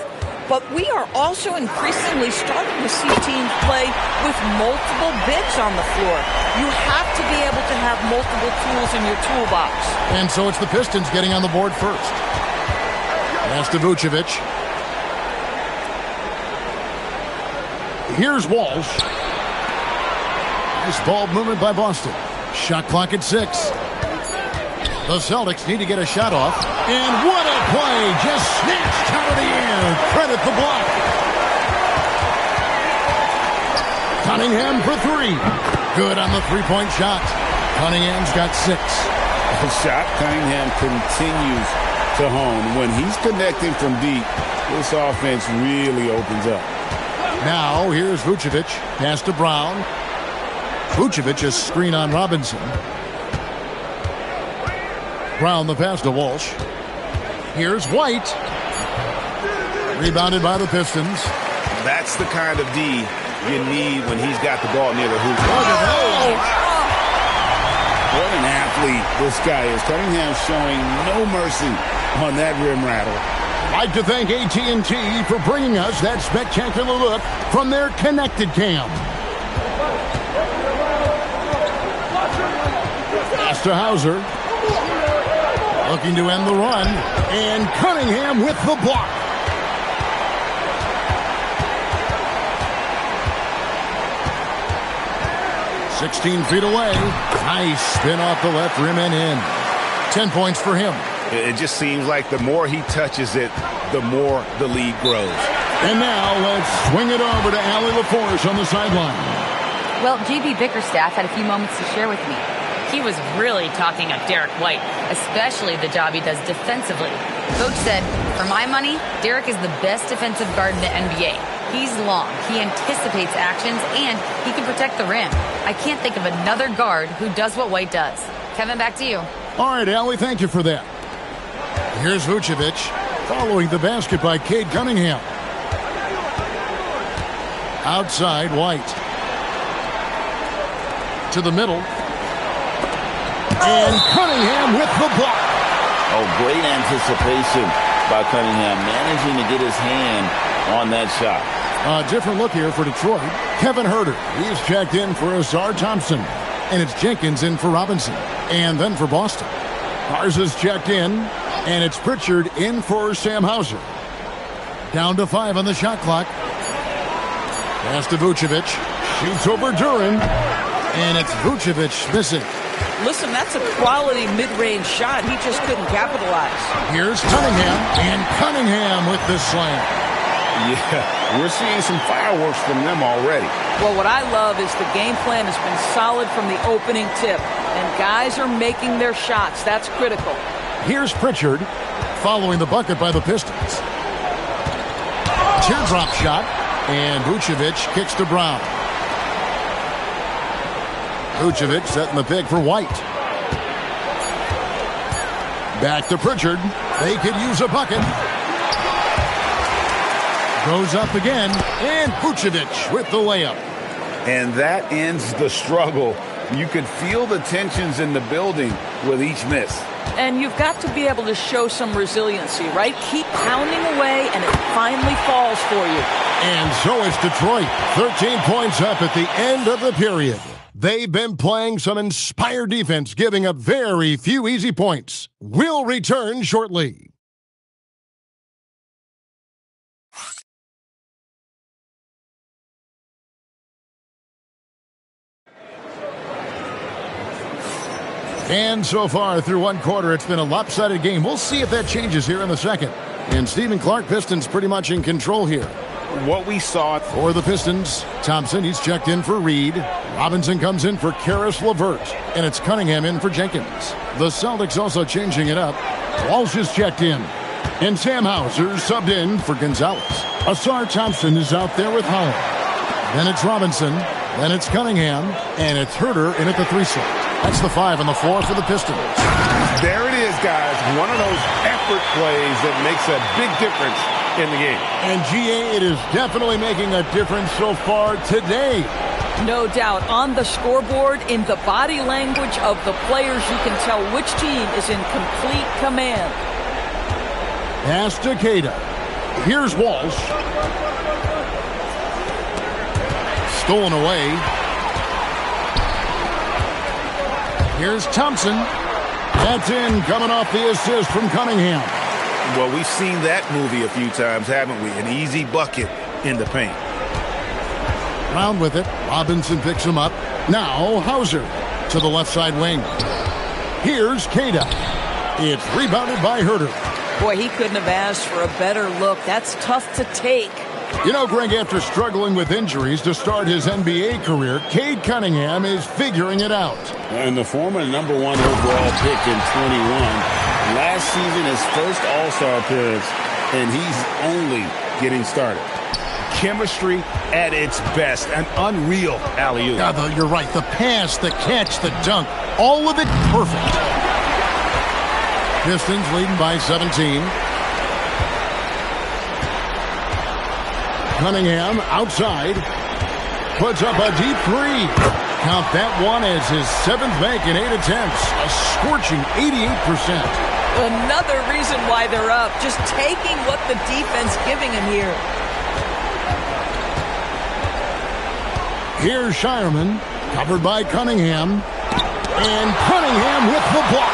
But we are also increasingly starting to see teams play with multiple bigs on the floor. You have to be able to have multiple tools in your toolbox. And so it's the Pistons getting on the board first. Pass to Vucevic. Here's Walsh. Nice ball movement by Boston. Shot clock at 6. The Celtics need to get a shot off. And what a play! Just snatched out of the air. Credit the block. Cunningham for 3. Good on the three-point shot. Cunningham's got 6. The shot Cunningham continues to hone. When he's connecting from deep, this offense really opens up. Now, here's Vucevic. Pass to Brown. Vucevic a screen on Robinson. Brown the pass to Walsh. Here's White. Rebounded by the Pistons. That's the kind of D you need when he's got the ball near the hoop. What an athlete this guy is. Cunningham showing no mercy on that rim rattle. I'd like to thank AT&T for bringing us that spectacular look from their Connected Cam. Pass to Hauser. Looking to end the run. And Cunningham with the block. "16 feet away. Nice spin off the left rim and in. 10 points for him. It just seems like the more he touches it, the more the lead grows. And now let's swing it over to Allie LaForce on the sideline. Well, JB Bickerstaff had a few moments to share with me. He was really talking up Derek White, especially the job he does defensively. Coach said, for my money, Derek is the best defensive guard in the NBA. He's long, he anticipates actions, and he can protect the rim. I can't think of another guard who does what White does. Kevin, back to you. All right, Allie, thank you for that. Here's Vucevic, following the basket by Cade Cunningham. Outside, White. To the middle. And Cunningham with the block. Oh, great anticipation by Cunningham, managing to get his hand on that shot. A different look here for Detroit. Kevin Huerter, he's checked in for Azar Thompson. And it's Jenkins in for Robinson. And then for Boston, Garza's checked in. And it's Pritchard in for Sam Hauser. Down to 5 on the shot clock. Pass to Vucevic. Shoots over Duren. And it's Vucevic missing. Listen, that's a quality mid-range shot. He just couldn't capitalize. Here's Cunningham. And Cunningham with the slam. Yeah, we're seeing some fireworks from them already. Well, what I love is the game plan has been solid from the opening tip. And guys are making their shots. That's critical. Here's Pritchard, following the bucket by the Pistons. Teardrop shot, and Vucevic kicks to Brown. Vucevic setting the pick for White. Back to Pritchard. They could use a bucket. Goes up again, and Vucevic with the layup. And that ends the struggle. You could feel the tensions in the building with each miss. And you've got to be able to show some resiliency, right? Keep pounding away, and it finally falls for you. And so it's Detroit, 13 points up at the end of the period. They've been playing some inspired defense, giving up very few easy points. We'll return shortly. And so far, through one quarter, it's been a lopsided game. We'll see if that changes here in the second. And Stephen Clark, Pistons pretty much in control here. What we saw for the Pistons, Thompson, he's checked in for Reed. Robinson comes in for Karis LeVert. And it's Cunningham in for Jenkins. The Celtics also changing it up. Walsh is checked in. And Sam Hauser subbed in for Gonzalez. Asar Thompson is out there with Howard. Then it's Robinson. Then it's Cunningham. And it's Herter in at the 3 slot. That's the 5 and the 4 for the Pistons. There it is, guys. One of those effort plays that makes a big difference in the game. And GA, it is definitely making a difference so far today. No doubt. On the scoreboard, in the body language of the players, you can tell which team is in complete command. Pass to Queta. Here's Walsh. Stolen away. Here's Thompson. That's in, coming off the assist from Cunningham. Well, we've seen that movie a few times, haven't we? An easy bucket in the paint. Round with it. Robinson picks him up. Now Hauser to the left side wing. Here's Queta. It's rebounded by Herter. Boy, he couldn't have asked for a better look. That's tough to take. You know, Greg, after struggling with injuries to start his NBA career, Cade Cunningham is figuring it out. And the former #1 overall pick in 21. Last season, his first All-Star appearance, and he's only getting started. Chemistry at its best. An unreal alley-oop. Yeah, you're right. The pass, the catch, the dunk, all of it perfect. Pistons leading by 17. Cunningham outside. Puts up a deep 3. Count that one as his 7th make in 8 attempts. A scorching 88%. Another reason why they're up. Just taking what the defense giving him here. Here's Shireman, covered by Cunningham. And Cunningham with the block.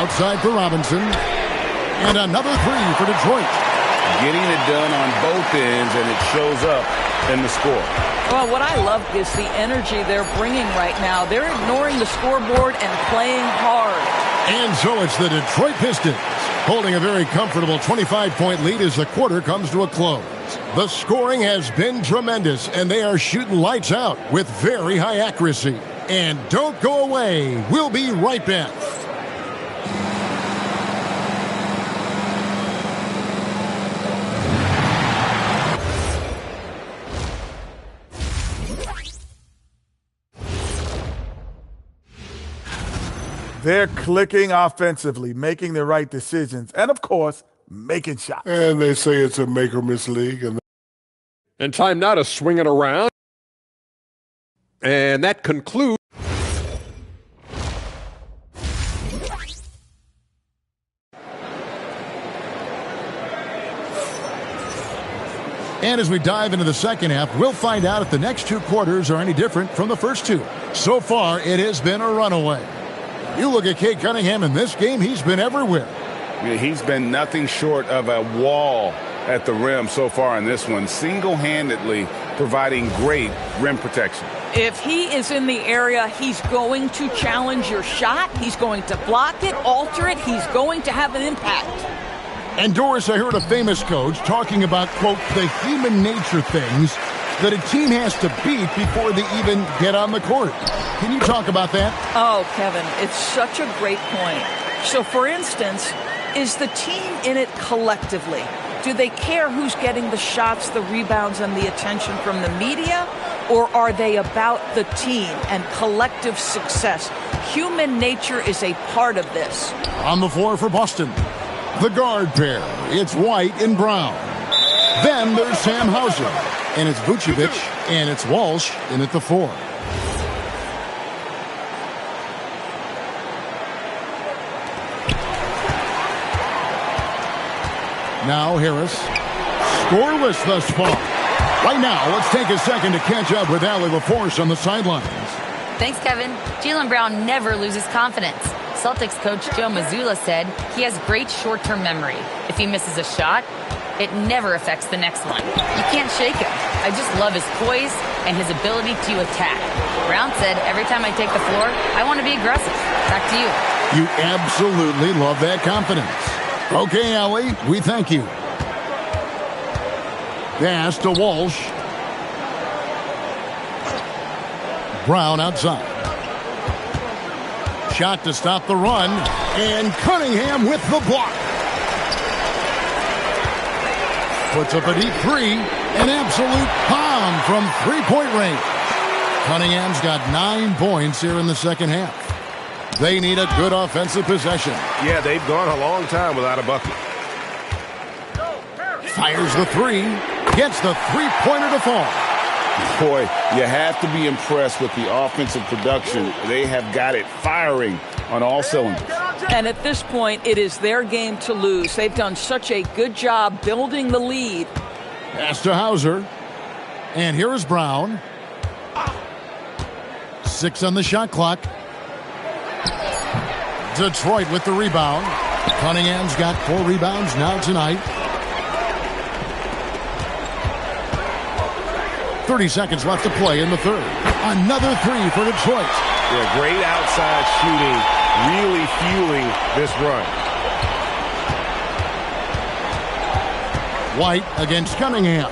Outside for Robinson. And another 3 for Detroit. Getting it done on both ends, and it shows up in the score. Well, what I love is the energy they're bringing right now. They're ignoring the scoreboard and playing hard. And so it's the Detroit Pistons holding a very comfortable 25-point lead as the quarter comes to a close. The scoring has been tremendous, and they are shooting lights out with very high accuracy. And don't go away. We'll be right back. They're clicking offensively, making the right decisions, and, of course, making shots. And they say it's a make-or-miss league. And time now to swing it around. And that concludes. And as we dive into the second half, we'll find out if the next 2 quarters are any different from the first 2. So far, it has been a runaway. You look at Cade Cunningham in this game, he's been everywhere. Yeah, he's been nothing short of a wall at the rim so far in this one, single-handedly providing great rim protection. If he is in the area, he's going to challenge your shot. He's going to block it, alter it. He's going to have an impact. And Doris, I heard a famous coach talking about, quote, the human nature things that a team has to beat before they even get on the court. Can you talk about that? Oh, Kevin, it's such a great point. So, for instance, is the team in it collectively? Do they care who's getting the shots, the rebounds, and the attention from the media? Or are they about the team and collective success? Human nature is a part of this. On the floor for Boston, the guard pair. It's White and Brown. Then there's Sam Hauser. And it's Vucevic, and it's Walsh in at the 4. Now Harris, scoreless thus far. Right now, let's take a second to catch up with Allie LaForce on the sidelines. Thanks, Kevin. Jaylen Brown never loses confidence. Celtics coach Joe Mazzulla said he has great short-term memory. If he misses a shot, it never affects the next one. You can't shake him. I just love his poise and his ability to attack. Brown said, every time I take the floor, I want to be aggressive. Back to you. You absolutely love that confidence. Okay, Allie, we thank you. Pass to Walsh. Brown outside. Shot to stop the run, and Cunningham with the block. Puts up a deep three, an absolute bomb from three-point range. Cunningham's got 9 points here in the second half. They need a good offensive possession. Yeah, they've gone a long time without a bucket. Fires the three, gets the three-pointer to fall. Boy, you have to be impressed with the offensive production. They have got it firing on all cylinders. And at this point, it is their game to lose. They've done such a good job building the lead. Pass to Hauser. And here is Brown. 6 on the shot clock. Detroit with the rebound. Cunningham's got 4 rebounds now tonight. 30 seconds left to play in the third. Another three for Detroit. Yeah, great outside shooting, really fueling this run. White against Cunningham.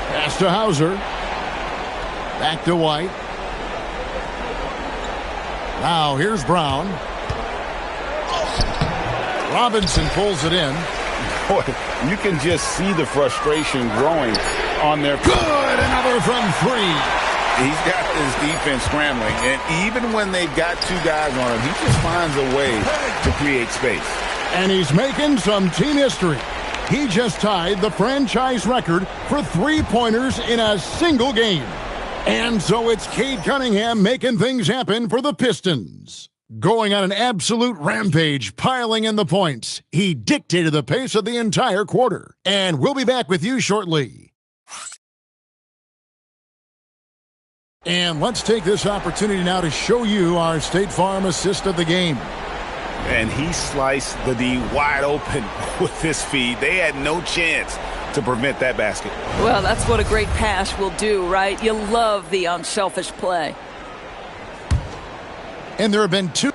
Pass to Hauser. Back to White. Now here's Brown. Robinson pulls it in. Boy, you can just see the frustration growing on their... Good! Another from 3. He's got this defense scrambling, and even when they've got 2 guys on him, he just finds a way to create space. And he's making some team history. He just tied the franchise record for three-pointers in a single game. And so it's Cade Cunningham making things happen for the Pistons. Going on an absolute rampage, piling in the points. He dictated the pace of the entire quarter. And we'll be back with you shortly. And let's take this opportunity now to show you our State Farm assist of the game. And he sliced the D wide open with this feed. They had no chance to prevent that basket. Well, that's what a great pass will do, right? You love the unselfish play. And there have been 2.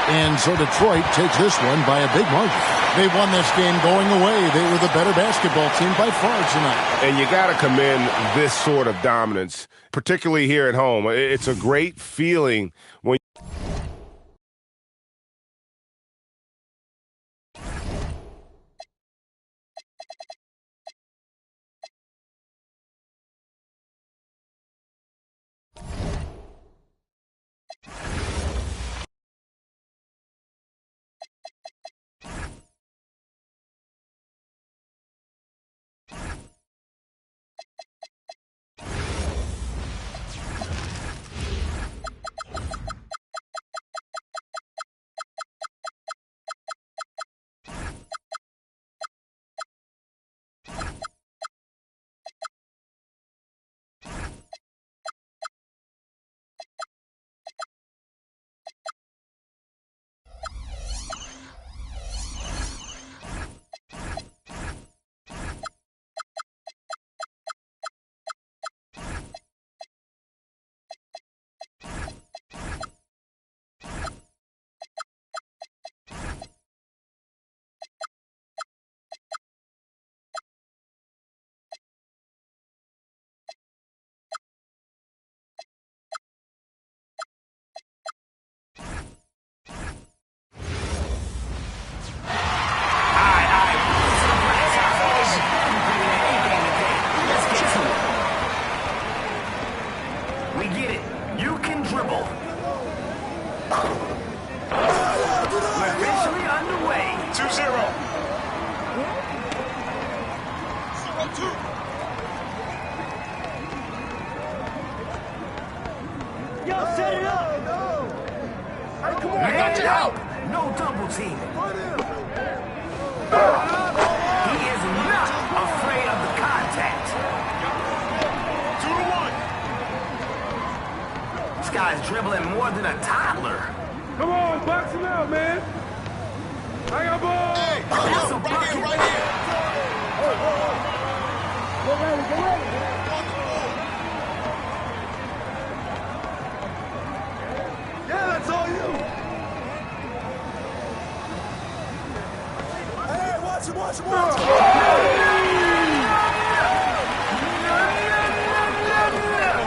And so Detroit takes this one by a big margin. They won this game going away. They were the better basketball team by far tonight. And you got to commend this sort of dominance, particularly here at home. It's a great feeling when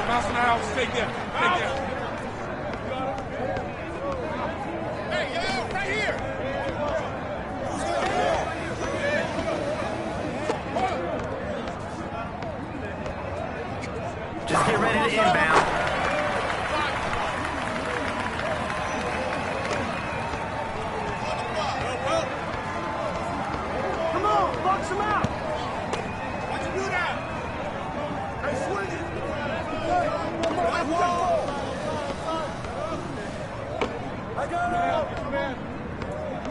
Mouse in the house. Take that. Hey, yo, right here. Just get ready to inbound. Come on, box him out. Why'd you do that? Hey, swing it. I got him.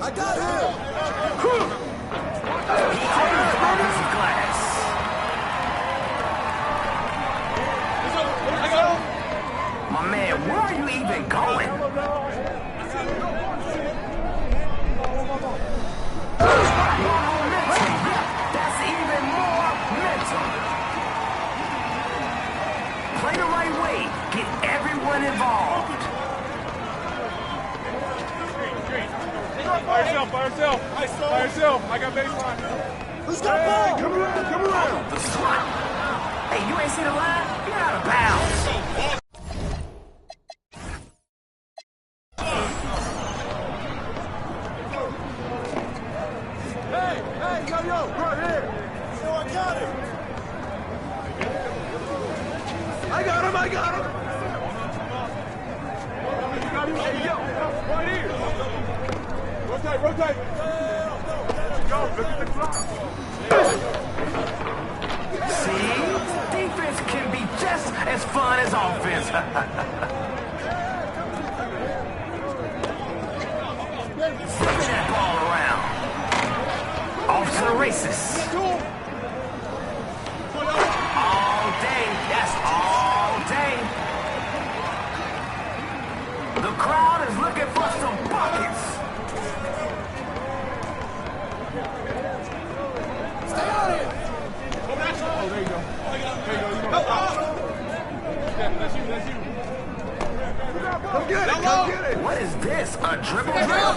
I got him. Offensive glass. My man, where are you even going? That's even more mental. Play the right way. Get everyone involved. By yourself. I got baseline. Who's got ball? Come around. The slot. Hey, you ain't see the line? Get out of bounds. Hey, yo, right here. So I got him. I got him. Hey, yo, right here. Rotate. Go, look at the clock. See? Defense can be just as fun as offense. Switch that ball around. Off to the races. All day. That's all day. The crowd is looking for some buckets. Stay on it. Oh, there you go. That's you. Come get it. What is this? A dribble drill?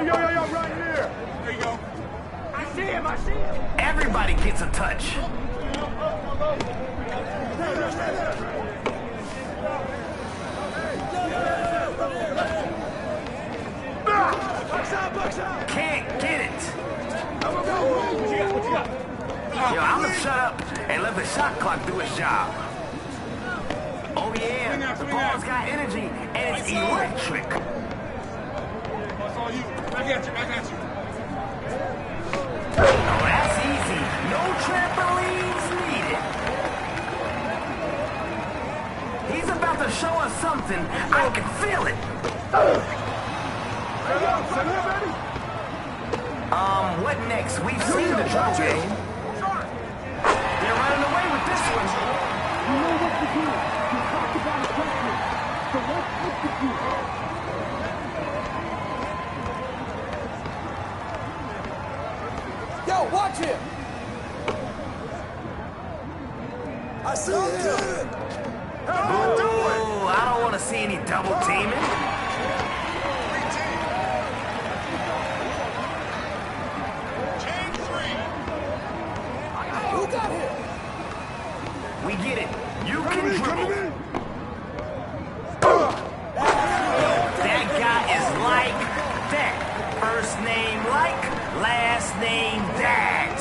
Yo, right here. There you go. I see him. Everybody gets a touch. Box out. Can't get it. What you got? Yo, I'm gonna shut up and let the shot clock do its job. Oh yeah, the ball's got energy and it's electric. That's all you. I got you. Oh, that's easy. No trampolines needed. He's about to show us something. I can feel it. What next? We've seen the drone game. They're running away with this one. You know what to do. You talked about adjustment. So let's execute. Yo, watch him. I see him. Ooh, I don't want to see any double teaming. Who got him? We get it. You can dribble. That guy is like that. First name like, last name that.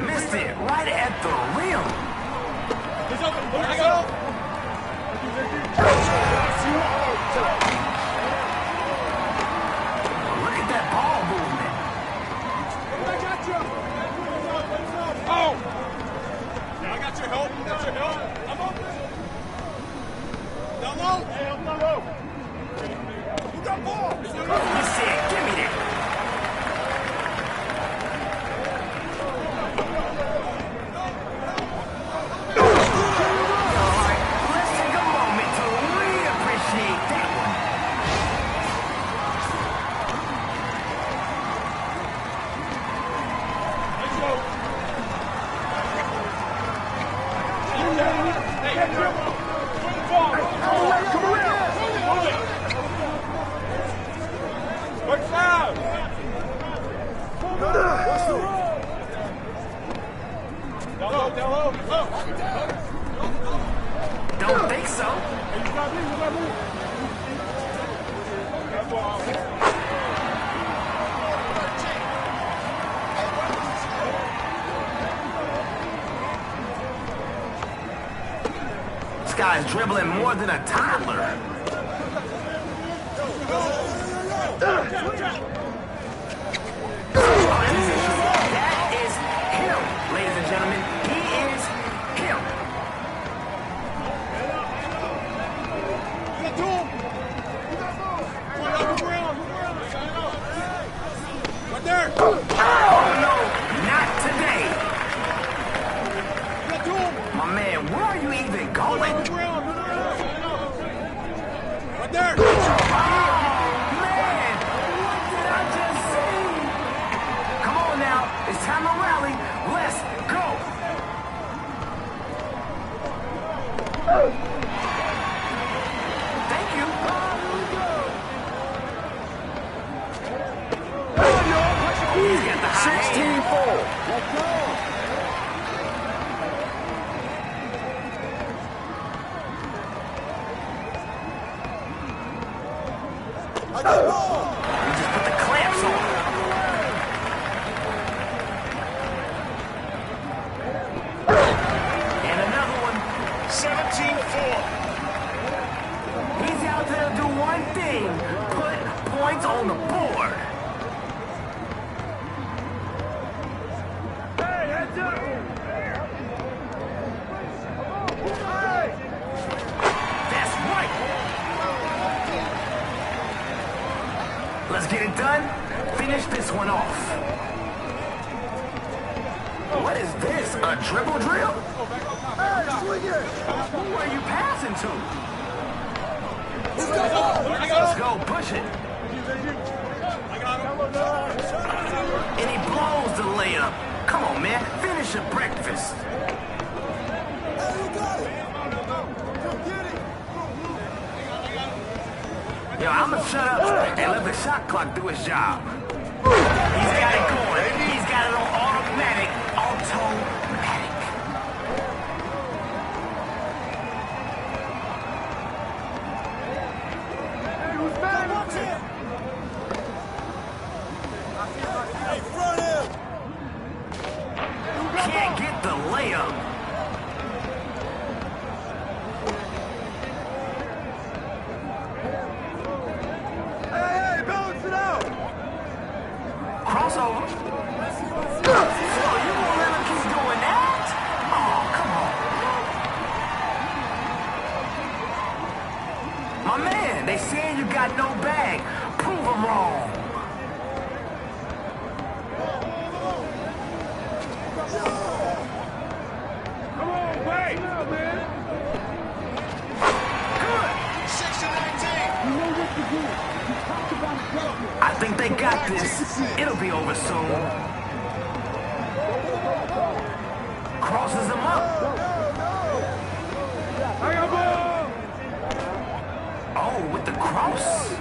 Missed it right at the rim. Look at that ball movement. I got you. Oh! I got your help. I'm open. Down low. Hey, I'm down low. Who got ball? He said, give me that. Let's take a moment to really appreciate that one. guy's dribbling more than a toddler. That is him, ladies and gentlemen. He is him. Right there. Oh no, not today. My man, where are you even going? Right there. Man, what did I just see? Come on now, it's time to rally. Let's go. Thank you. He's got the high 16-4. Let's go. You just put the clamps on. And another one. 17-4. He's out there to do one thing. Put points on the board. Hey, heads up. That's right. Let's get it done. Finish this one off. What is this? A dribble drill? Hey, swing it. Who are you passing to? Let's go. Push it. And he blows the layup. Come on, man. Finish your breakfast. Yo, I'm gonna shut up and let the shot clock do his job. He's got it going. He's got it on automatic. Automatic. Can't get the layup. Hey, balance it out. Crossover. So you won't let him keep doing that? Oh, come on. My man, they saying you got no bag. Prove them wrong. Come on, wait. Good. 6-19. I think they got this. It'll be over soon. Crosses him up. Oh, with the cross.